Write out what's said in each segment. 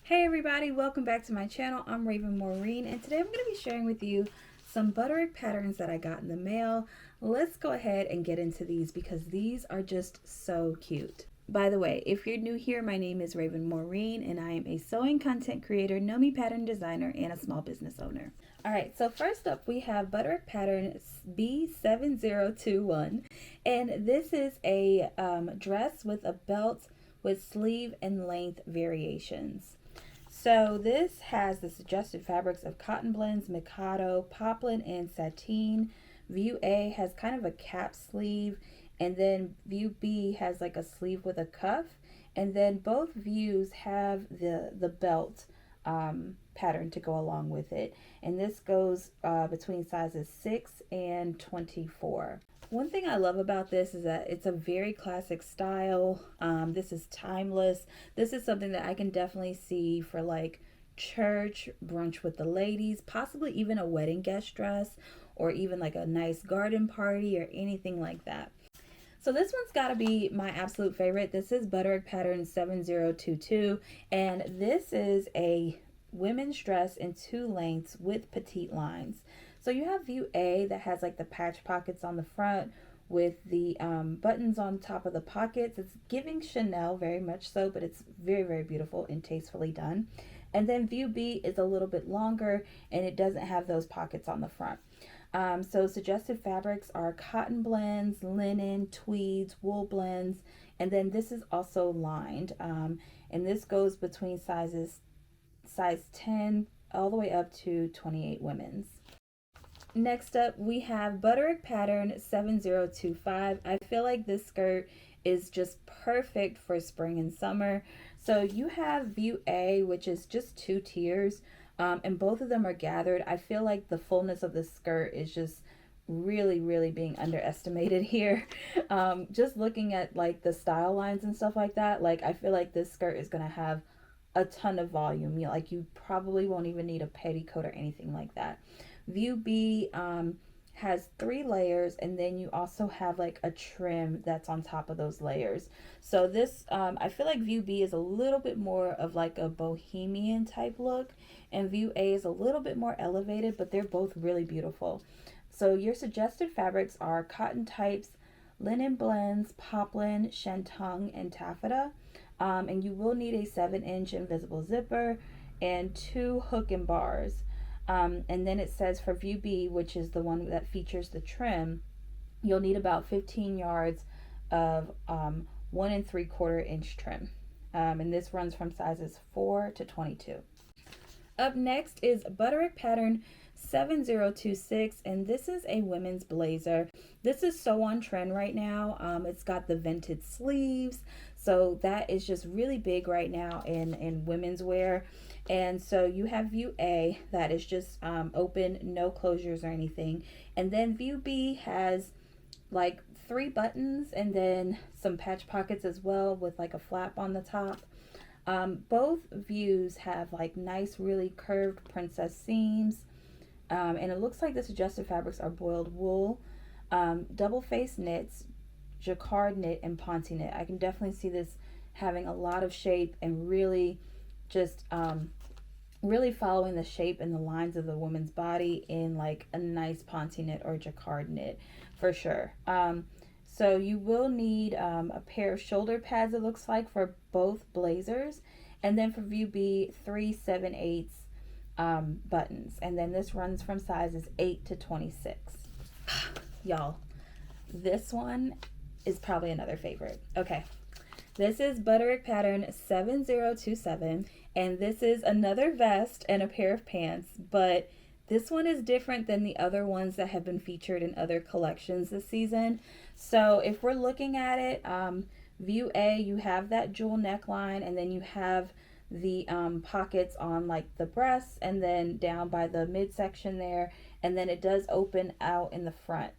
Hey everybody, welcome back to my channel. I'm Maureen, and today I'm going to be sharing with you some Butterick patterns that I got in the mail. Let's go ahead and get into these because these are just so cute. By the way, if you're new here, my name is Maureen, and I am a sewing content creator, Nomi pattern designer, and a small business owner. Alright, so first up we have Butterick pattern B7021, and this is a dress with a belt with sleeve and length variations. So this has the suggested fabrics of cotton blends, Mikado, poplin, and sateen. View A has kind of a cap sleeve, and then view B has like a sleeve with a cuff, and then both views have the belt pattern to go along with it. And this goes between sizes 6 and 24. One thing I love about this is that it's a very classic style. This is timeless. This is something that I can definitely see for like church, brunch with the ladies, possibly even a wedding guest dress, or even like a nice garden party or anything like that. So this one's got to be my absolute favorite. This is Butterick pattern 7022, and this is a women's dress in 2 lengths with petite lines. So you have view A that has like the patch pockets on the front with the buttons on top of the pockets. It's giving Chanel very much so, but it's very, very beautiful and tastefully done. And then view B is a little bit longer and it doesn't have those pockets on the front. So suggested fabrics are cotton blends, linen, tweeds, wool blends, and then this is also lined. And this goes between size 10 all the way up to 28 women's. Next up, we have Butterick pattern 7025. I feel like this skirt is just perfect for spring and summer. So you have view A, which is just 2 tiers, and both of them are gathered. I feel like the fullness of the skirt is just really being underestimated here. Just looking at like the style lines and stuff like that, like I feel like this skirt is gonna have a ton of volume. Like you probably won't even need a petticoat or anything like that. View B has 3 layers, and then you also have like a trim that's on top of those layers. So this, I feel like view B is a little bit more of like a bohemian type look, and view A is a little bit more elevated, but they're both really beautiful. So your suggested fabrics are cotton types, linen blends, poplin, shantung, and taffeta. And you will need a 7-inch invisible zipper and 2 hook and bars. And then it says for view B, which is the one that features the trim, you'll need about 15 yards of 1 3/4 inch trim. And this runs from sizes 4 to 22. Up next is Butterick pattern 7026, and this is a women's blazer. This is so on trend right now. It's got the vented sleeves, so that is just really big right now in women's wear. And so you have view A that is just open, no closures or anything, and then view B has like 3 buttons and then some patch pockets as well with like a flap on the top. Both views have like nice, really curved princess seams, and it looks like the suggested fabrics are boiled wool, double face knits, jacquard knit, and ponte knit. I can definitely see this having a lot of shape and really just really following the shape and the lines of the woman's body in like a nice ponte knit or jacquard knit for sure. So you will need a pair of shoulder pads, it looks like, for both blazers. And then for view B, 3 7/8 buttons. And then this runs from sizes 8 to 26. Y'all, this one is probably another favorite. Okay, this is Butterick pattern 7027. And this is another vest and a pair of pants, but this one is different than the other ones that have been featured in other collections this season. So if we're looking at it, view A, you have that jewel neckline, and then you have the pockets on like the breasts and then down by the midsection there, and then it does open out in the front.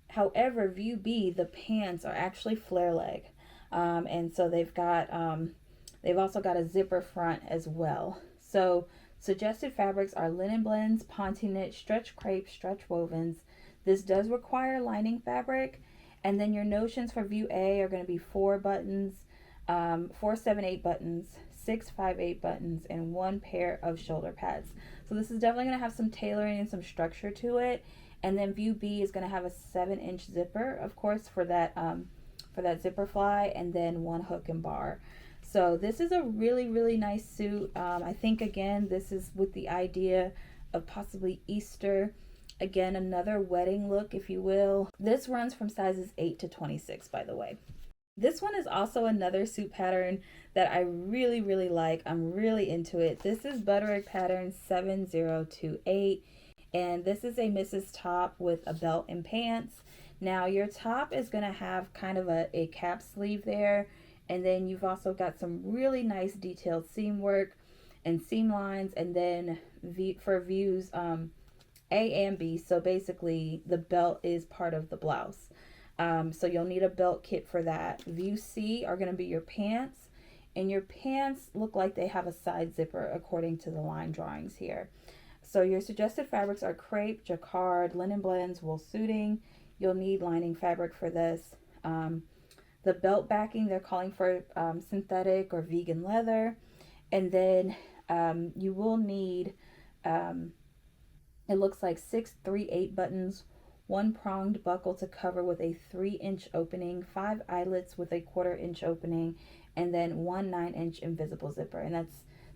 However, view B, the pants are actually flare leg, and so they've also got a zipper front as well. So suggested fabrics are linen blends, ponte knit, stretch crepe, stretch wovens. This does require lining fabric. And then your notions for view A are going to be 4 buttons, 4 7/8 buttons, 6 5/8 buttons, and 1 pair of shoulder pads. So this is definitely going to have some tailoring and some structure to it. And then view B is going to have a 7-inch zipper, of course, for that zipper fly, and then 1 hook and bar. So this is a really, really nice suit. I think, again, this is with the idea of possibly Easter. Again, another wedding look, if you will. This runs from sizes 8 to 26, by the way. This one is also another suit pattern that I really, really like. I'm really into it. This is Butterick pattern 7028, and this is a missus top with a belt and pants. Now your top is going to have kind of a cap sleeve there, and then you've also got some really nice detailed seam work and seam lines, and then for views A and B. So basically the belt is part of the blouse. So you'll need a belt kit for that. View C are going to be your pants, and your pants look like they have a side zipper according to the line drawings here. So your suggested fabrics are crepe, jacquard, linen blends, wool suiting. You'll need lining fabric for this. The belt backing, they're calling for synthetic or vegan leather. And then you will need, it looks like 6 3/8 buttons, 1 pronged buckle to cover with a 3-inch opening, 5 eyelets with a 1/4 inch opening, and then 1 9-inch invisible zipper. And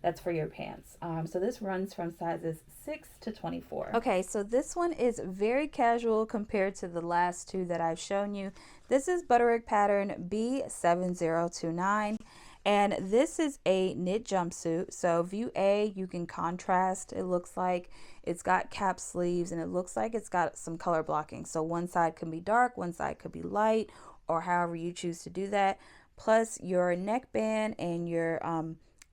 that's for your pants. So this runs from sizes 6 to 24. Okay, so this one is very casual compared to the last two that I've shown you. This is Butterick pattern B7029. And this is a knit jumpsuit. So view A, you can contrast. It looks like it's got cap sleeves, and it looks like it's got some color blocking. So one side can be dark, one side could be light, or however you choose to do that. Plus your neckband and your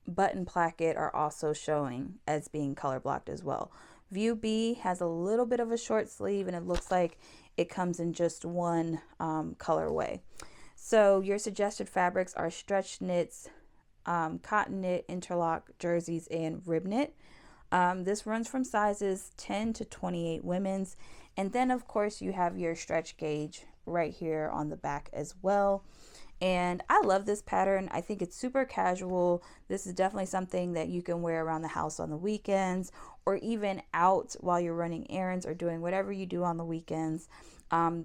button placket are also showing as being color blocked as well. View B has a little bit of a short sleeve, and it looks like it comes in just one colorway. So your suggested fabrics are stretch knits, cotton knit, interlock, jerseys, and rib knit. This runs from sizes 10 to 28 women's. And then of course you have your stretch gauge right here on the back as well. And I love this pattern. I think it's super casual. This is definitely something that you can wear around the house on the weekends, or even out while you're running errands or doing whatever you do on the weekends.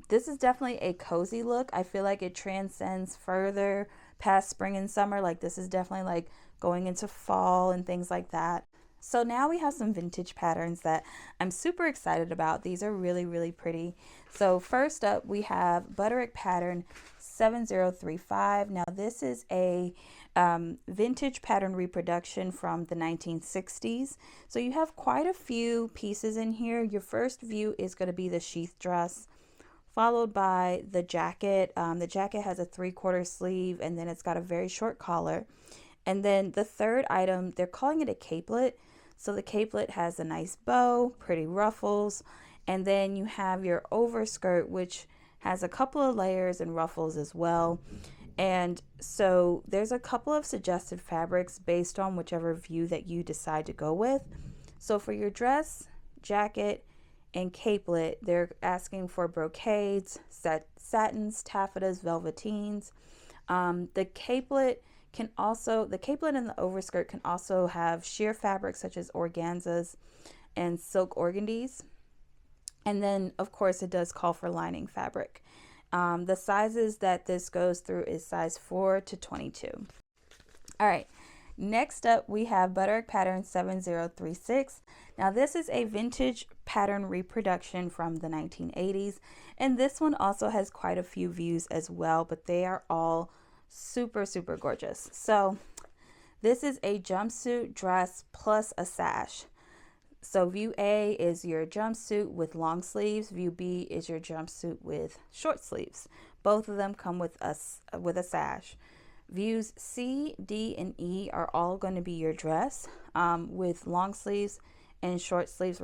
This is definitely a cozy look. I feel like it transcends further past spring and summer. Like this is definitely like going into fall and things like that. So now we have some vintage patterns that I'm super excited about. These are really, really pretty. So first up, we have Butterick pattern 7035. Now this is a vintage pattern reproduction from the 1960s. So you have quite a few pieces in here. Your first view is going to be the sheath dress, followed by the jacket. The jacket has a 3/4 sleeve, and then it's got a very short collar. And then the third item, they're calling it a capelet. So the capelet has a nice bow, pretty ruffles, and then you have your overskirt, which has a couple of layers and ruffles as well. And so there's a couple of suggested fabrics based on whichever view that you decide to go with. So for your dress, jacket, and capelet, they're asking for brocades, satins, taffetas, velveteens. The capelet and the overskirt can also have sheer fabrics such as organzas and silk organdies. And then of course it does call for lining fabric. The sizes that this goes through is size 4 to 22. All right, next up we have Butterick pattern 7036. Now this is a vintage pattern reproduction from the 1980s, and this one also has quite a few views as well, but they are all super, super gorgeous. So this is a jumpsuit dress plus a sash. So view A is your jumpsuit with long sleeves. View B is your jumpsuit with short sleeves. Both of them come with a sash. Views C, D, and E are all going to be your dress with long sleeves and short sleeves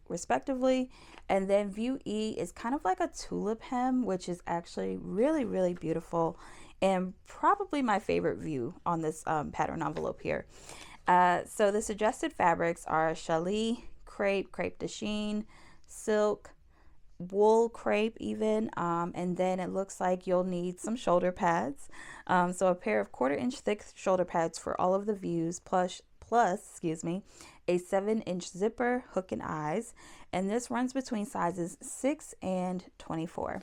respectively. And then view E is kind of like a tulip hem, which is actually really, really beautiful, and probably my favorite view on this pattern envelope here. So the suggested fabrics are challis, crepe, crepe de chine, silk, wool crepe even, and then it looks like you'll need some shoulder pads. So a pair of 1/4 inch thick shoulder pads for all of the views, plus excuse me, a 7-inch zipper, hook and eyes, and this runs between sizes 6 and 24.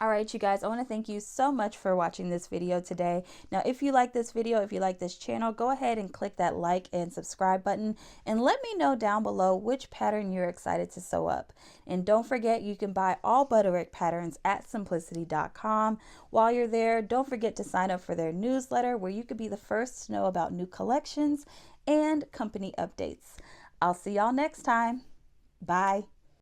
All right, you guys, I want to thank you so much for watching this video today. Now, if you like this video, if you like this channel, go ahead and click that like and subscribe button and let me know down below which pattern you're excited to sew up. And don't forget, you can buy all Butterick patterns at simplicity.com. While you're there, don't forget to sign up for their newsletter where you could be the first to know about new collections and company updates. I'll see y'all next time. Bye.